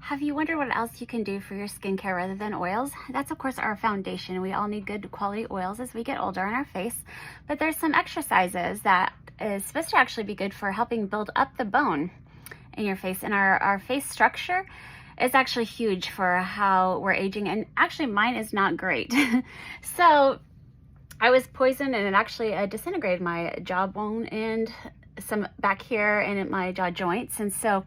Have you wondered what else you can do for your skincare rather than oils? That's of course our foundation. We all need good quality oils as we get older on our face, but there's some exercises that is supposed to actually be good for helping build up the bone in your face, and our face structure is actually huge for how we're aging, and actually mine is not great. So I was poisoned and it actually disintegrated my jawbone and some back here and at my jaw joints, and so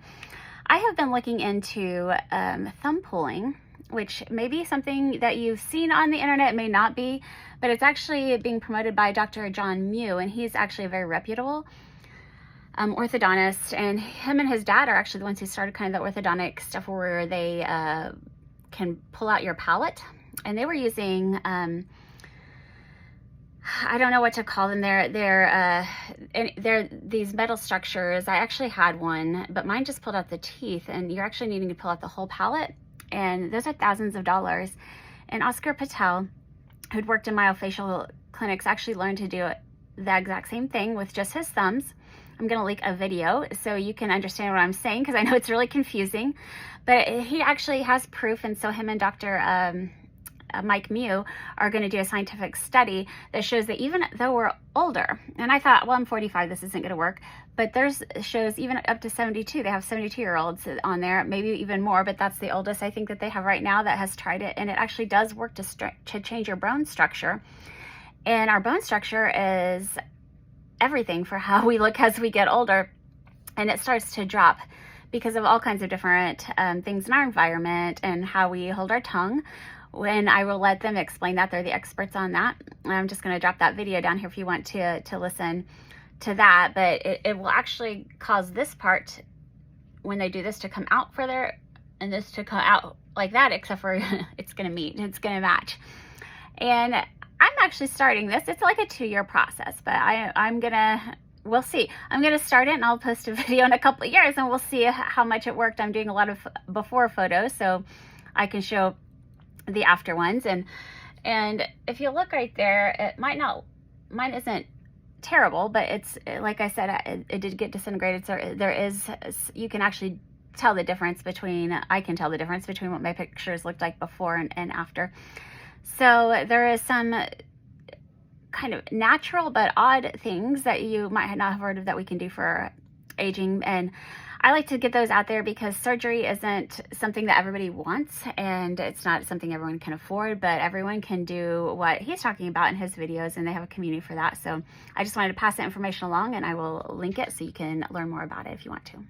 I have been looking into thumb pulling, which may be something that you've seen on the internet, may not be, but it's actually being promoted by Dr. John Mew, and he's actually a very reputable orthodontist, and him and his dad are actually the ones who started kind of the orthodontic stuff where they can pull out your palate, and they were using I don't know what to call them. They're these metal structures. I actually had one, but mine just pulled out the teeth, and you're actually needing to pull out the whole palate, and those are thousands of dollars. And Oscar Patel, who'd worked in myofacial clinics, actually learned to do the exact same thing with just his thumbs. I'm going to link a video so you can understand what I'm saying, because I know it's really confusing, but he actually has proof, and so him and Dr. Mike Mew are going to do a scientific study that shows that even though we're older, and I thought, well, I'm 45, this isn't going to work, but there's shows even up to 72. They have 72-year-olds on there, maybe even more, but that's the oldest I think that they have right now that has tried it, and it actually does work to change your bone structure. And our bone structure is everything for how we look as we get older, and it starts to drop because of all kinds of different things in our environment and how we hold our tongue. When I will let them explain that, they're the experts on that. I'm just going to drop that video down here if you want to listen to that, but it will actually cause this part, when they do this, to come out further and this to come out like that, except for it's going to meet, it's going to match. And I'm actually starting this. It's like a 2-year process, but we'll see. I'm going to start it, and I'll post a video in a couple of years, and we'll see how much it worked. I'm doing a lot of before photos, so I can show the after ones, and if you look right there, it might not, mine isn't terrible, but it's, like I said, it did get disintegrated, so there is, you can actually tell the difference between, I can tell the difference between what my pictures looked like before and after. So there is some kind of natural but odd things that you might not have heard of that we can do for aging, and I like to get those out there because surgery isn't something that everybody wants, and it's not something everyone can afford, but everyone can do what he's talking about in his videos, and they have a community for that. So I just wanted to pass that information along, and I will link it so you can learn more about it if you want to.